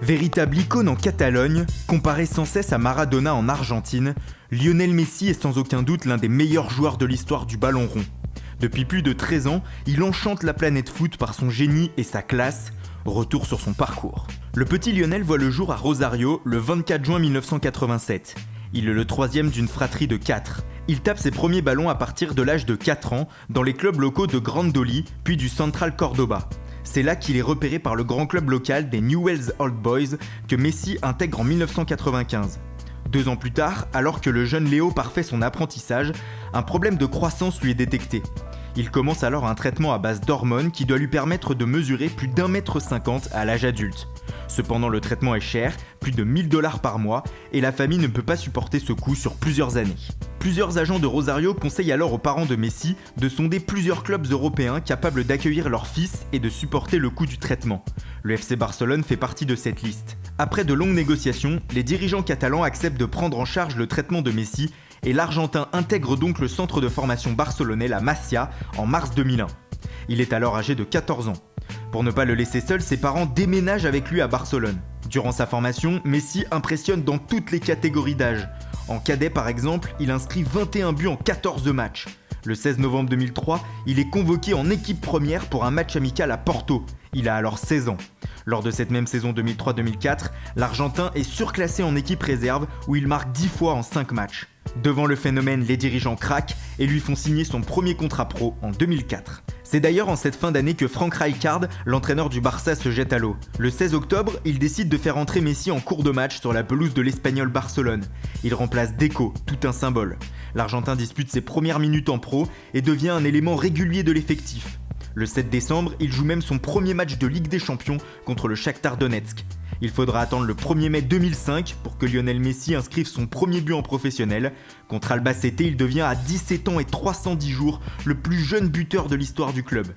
Véritable icône en Catalogne, comparé sans cesse à Maradona en Argentine, Lionel Messi est sans aucun doute l'un des meilleurs joueurs de l'histoire du ballon rond. Depuis plus de 13 ans, il enchante la planète foot par son génie et sa classe. Retour sur son parcours. Le petit Lionel voit le jour à Rosario le 24 juin 1987. Il est le troisième d'une fratrie de 4. Il tape ses premiers ballons à partir de l'âge de 4 ans dans les clubs locaux de Grandoli puis du Central Cordoba. C'est là qu'il est repéré par le grand club local des Newell's Old Boys que Messi intègre en 1995. 2 ans plus tard, alors que le jeune Léo parfait son apprentissage, un problème de croissance lui est détecté. Il commence alors un traitement à base d'hormones qui doit lui permettre de mesurer plus d'1,50 m à l'âge adulte. Cependant, le traitement est cher, plus de 1 000 $ par mois, et la famille ne peut pas supporter ce coût sur plusieurs années. Plusieurs agents de Rosario conseillent alors aux parents de Messi de sonder plusieurs clubs européens capables d'accueillir leur fils et de supporter le coût du traitement. Le FC Barcelone fait partie de cette liste. Après de longues négociations, les dirigeants catalans acceptent de prendre en charge le traitement de Messi et l'Argentin intègre donc le centre de formation barcelonais, la Masia, en mars 2001. Il est alors âgé de 14 ans. Pour ne pas le laisser seul, ses parents déménagent avec lui à Barcelone. Durant sa formation, Messi impressionne dans toutes les catégories d'âge. En cadet par exemple, il inscrit 21 buts en 14 matchs. Le 16 novembre 2003, il est convoqué en équipe première pour un match amical à Porto. Il a alors 16 ans. Lors de cette même saison 2003-2004, l'Argentin est surclassé en équipe réserve où il marque 10 fois en 5 matchs. Devant le phénomène, les dirigeants craquent et lui font signer son premier contrat pro en 2004. C'est d'ailleurs en cette fin d'année que Frank Rijkaard, l'entraîneur du Barça, se jette à l'eau. Le 16 octobre, il décide de faire entrer Messi en cours de match sur la pelouse de l'Espagnol Barcelone. Il remplace Deco, tout un symbole. L'Argentin dispute ses premières minutes en pro et devient un élément régulier de l'effectif. Le 7 décembre, il joue même son premier match de Ligue des Champions contre le Shakhtar Donetsk. Il faudra attendre le 1er mai 2005 pour que Lionel Messi inscrive son premier but en professionnel. Contre Albacete, il devient à 17 ans et 310 jours le plus jeune buteur de l'histoire du club.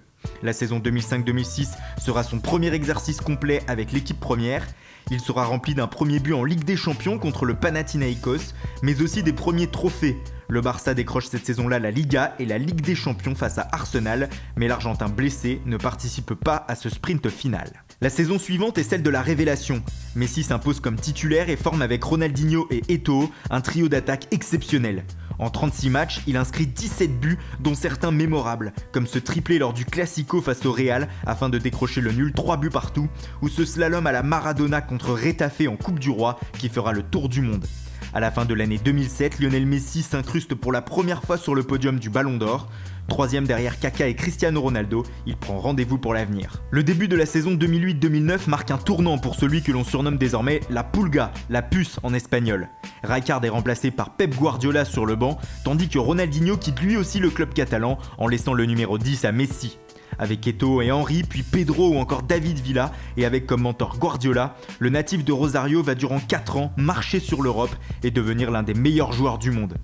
La saison 2005-2006 sera son premier exercice complet avec l'équipe première. Il sera rempli d'un premier but en Ligue des Champions contre le Panathinaikos, mais aussi des premiers trophées. Le Barça décroche cette saison-là la Liga et la Ligue des Champions face à Arsenal, mais l'Argentin blessé ne participe pas à ce sprint final. La saison suivante est celle de la révélation. Messi s'impose comme titulaire et forme avec Ronaldinho et Eto'o un trio d'attaque exceptionnel. En 36 matchs, il inscrit 17 buts, dont certains mémorables, comme ce triplé lors du Classico face au Real afin de décrocher le nul 3 buts partout, ou ce slalom à la Maradona contre Retafe en Coupe du Roi qui fera le tour du monde. À la fin de l'année 2007, Lionel Messi s'incruste pour la première fois sur le podium du Ballon d'Or. Troisième derrière Kaka et Cristiano Ronaldo, il prend rendez-vous pour l'avenir. Le début de la saison 2008-2009 marque un tournant pour celui que l'on surnomme désormais la Pulga, la puce en espagnol. Rijkaard est remplacé par Pep Guardiola sur le banc, tandis que Ronaldinho quitte lui aussi le club catalan en laissant le numéro 10 à Messi. Avec Eto'o et Henry, puis Pedro ou encore David Villa, et avec comme mentor Guardiola, le natif de Rosario va durant 4 ans marcher sur l'Europe et devenir l'un des meilleurs joueurs du monde.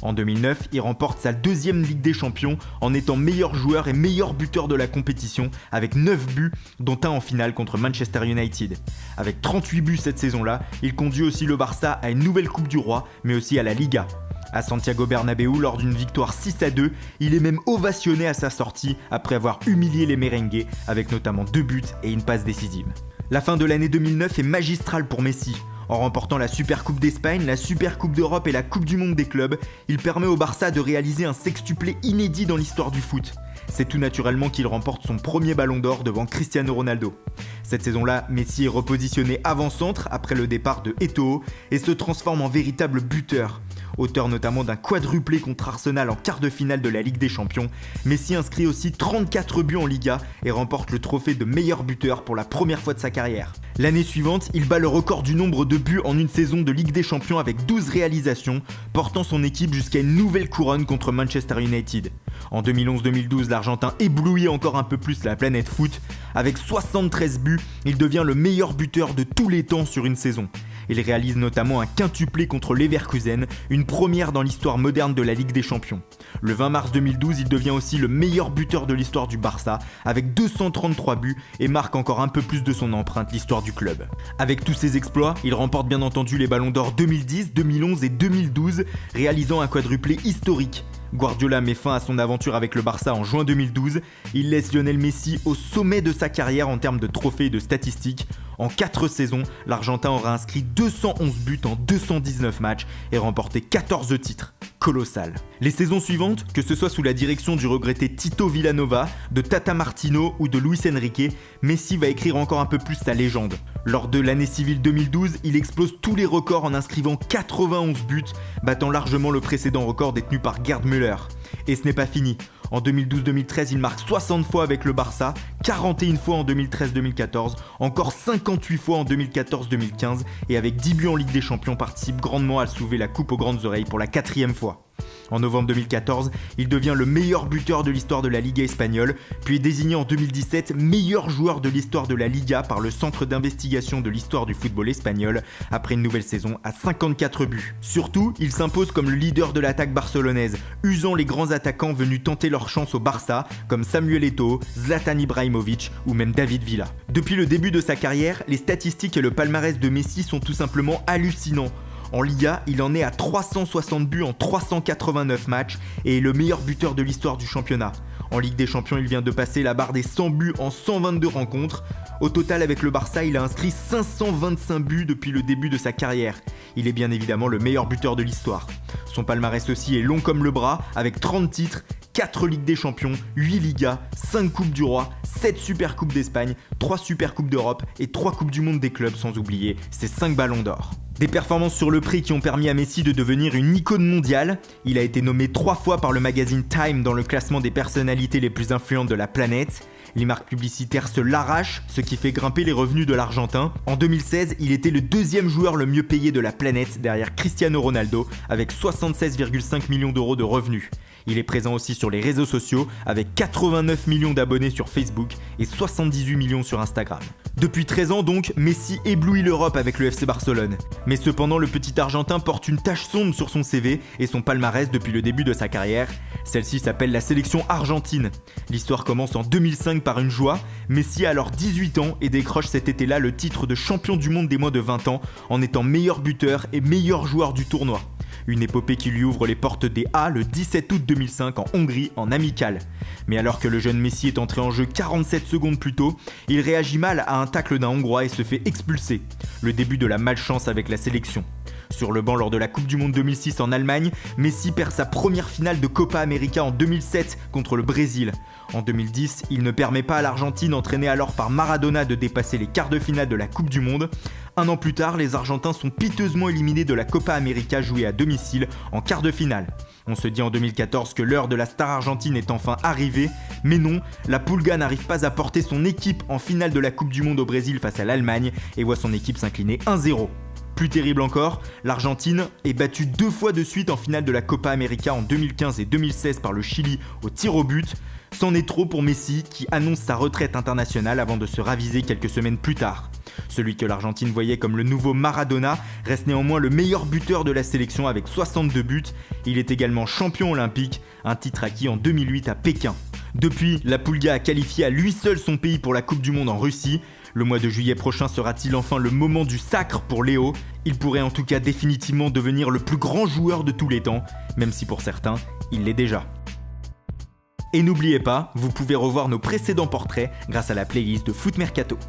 En 2009, il remporte sa 2e Ligue des Champions en étant meilleur joueur et meilleur buteur de la compétition avec 9 buts, dont un en finale contre Manchester United. Avec 38 buts cette saison-là, il conduit aussi le Barça à une nouvelle Coupe du Roi, mais aussi à la Liga. À Santiago Bernabéu, lors d'une victoire 6-2, il est même ovationné à sa sortie après avoir humilié les merengues avec notamment 2 buts et une passe décisive. La fin de l'année 2009 est magistrale pour Messi. En remportant la Supercoupe d'Espagne, la Supercoupe d'Europe et la Coupe du Monde des clubs, il permet au Barça de réaliser un sextuplé inédit dans l'histoire du foot. C'est tout naturellement qu'il remporte son premier Ballon d'Or devant Cristiano Ronaldo. Cette saison-là, Messi est repositionné avant-centre après le départ de Eto'o et se transforme en véritable buteur. Auteur notamment d'un quadruplé contre Arsenal en quart de finale de la Ligue des Champions, Messi inscrit aussi 34 buts en Liga et remporte le trophée de meilleur buteur pour la première fois de sa carrière. L'année suivante, il bat le record du nombre de buts en une saison de Ligue des Champions avec 12 réalisations, portant son équipe jusqu'à une nouvelle couronne contre Manchester United. En 2011-2012, l'Argentin éblouit encore un peu plus la planète foot. Avec 73 buts, il devient le meilleur buteur de tous les temps sur une saison. Il réalise notamment un quintuplé contre Leverkusen, une première dans l'histoire moderne de la Ligue des Champions. Le 20 mars 2012, il devient aussi le meilleur buteur de l'histoire du Barça, avec 233 buts et marque encore un peu plus de son empreinte l'histoire du club. Avec tous ses exploits, il remporte bien entendu les Ballons d'Or 2010, 2011 et 2012, réalisant un quadruplé historique. Guardiola met fin à son aventure avec le Barça en juin 2012. Il laisse Lionel Messi au sommet de sa carrière en termes de trophées et de statistiques. En 4 saisons, l'Argentin aura inscrit 211 buts en 219 matchs et remporté 14 titres. Colossal. Les saisons suivantes, que ce soit sous la direction du regretté Tito Villanova, de Tata Martino ou de Luis Enrique, Messi va écrire encore un peu plus sa légende. Lors de l'année civile 2012, il explose tous les records en inscrivant 91 buts, battant largement le précédent record détenu par Gerd Müller. Et ce n'est pas fini. En 2012-2013, il marque 60 fois avec le Barça, 41 fois en 2013-2014, encore 58 fois en 2014-2015 et avec 10 buts en Ligue des Champions participe grandement à soulever la coupe aux grandes oreilles pour la 4e fois. En novembre 2014, il devient le meilleur buteur de l'histoire de la Liga espagnole, puis est désigné en 2017 meilleur joueur de l'histoire de la Liga par le Centre d'investigation de l'histoire du football espagnol, après une nouvelle saison à 54 buts. Surtout, il s'impose comme le leader de l'attaque barcelonaise, usant les grands attaquants venus tenter leur chance au Barça, comme Samuel Eto'o, Zlatan Ibrahimovic ou même David Villa. Depuis le début de sa carrière, les statistiques et le palmarès de Messi sont tout simplement hallucinants. En Liga, il en est à 360 buts en 389 matchs et est le meilleur buteur de l'histoire du championnat. En Ligue des Champions, il vient de passer la barre des 100 buts en 122 rencontres. Au total, avec le Barça, il a inscrit 525 buts depuis le début de sa carrière. Il est bien évidemment le meilleur buteur de l'histoire. Son palmarès aussi est long comme le bras, avec 30 titres, 4 Ligues des Champions, 8 Ligas, 5 Coupes du Roi, 7 Super Coupes d'Espagne, 3 Super Coupes d'Europe et 3 Coupes du Monde des clubs, sans oublier ses 5 ballons d'or. Des performances sur le prix qui ont permis à Messi de devenir une icône mondiale. Il a été nommé 3 fois par le magazine Time dans le classement des personnalités les plus influentes de la planète. Les marques publicitaires se l'arrachent, ce qui fait grimper les revenus de l'Argentin. En 2016, il était le 2e joueur le mieux payé de la planète derrière Cristiano Ronaldo avec 76,5 millions d'euros de revenus. Il est présent aussi sur les réseaux sociaux avec 89 millions d'abonnés sur Facebook et 78 millions sur Instagram. Depuis 13 ans donc, Messi éblouit l'Europe avec le FC Barcelone. Mais cependant, le petit Argentin porte une tache sombre sur son CV et son palmarès depuis le début de sa carrière. Celle-ci s'appelle la sélection argentine. L'histoire commence en 2005 par une joie. Messi a alors 18 ans et décroche cet été-là le titre de champion du monde des moins de 20 ans en étant meilleur buteur et meilleur joueur du tournoi. Une épopée qui lui ouvre les portes des A le 17 août 2005 en Hongrie en amical. Mais alors que le jeune Messi est entré en jeu 47 secondes plus tôt, il réagit mal à un tacle d'un Hongrois et se fait expulser. Le début de la malchance avec la sélection. Sur le banc lors de la Coupe du Monde 2006 en Allemagne, Messi perd sa première finale de Copa América en 2007 contre le Brésil. En 2010, il ne permet pas à l'Argentine, entraînée alors par Maradona, de dépasser les quarts de finale de la Coupe du Monde. Un an plus tard, les Argentins sont piteusement éliminés de la Copa América jouée à domicile en quart de finale. On se dit en 2014 que l'heure de la star argentine est enfin arrivée, mais non, la Pulga n'arrive pas à porter son équipe en finale de la Coupe du Monde au Brésil face à l'Allemagne et voit son équipe s'incliner 1-0. Plus terrible encore, l'Argentine est battue 2 fois de suite en finale de la Copa América en 2015 et 2016 par le Chili au tir au but. C'en est trop pour Messi qui annonce sa retraite internationale avant de se raviser quelques semaines plus tard. Celui que l'Argentine voyait comme le nouveau Maradona reste néanmoins le meilleur buteur de la sélection avec 62 buts. Il est également champion olympique, un titre acquis en 2008 à Pékin. Depuis, la Pulga a qualifié à lui seul son pays pour la Coupe du Monde en Russie. Le mois de juillet prochain sera-t-il enfin le moment du sacre pour Léo? Il pourrait en tout cas définitivement devenir le plus grand joueur de tous les temps, même si pour certains, il l'est déjà. Et n'oubliez pas, vous pouvez revoir nos précédents portraits grâce à la playlist de Foot Mercato.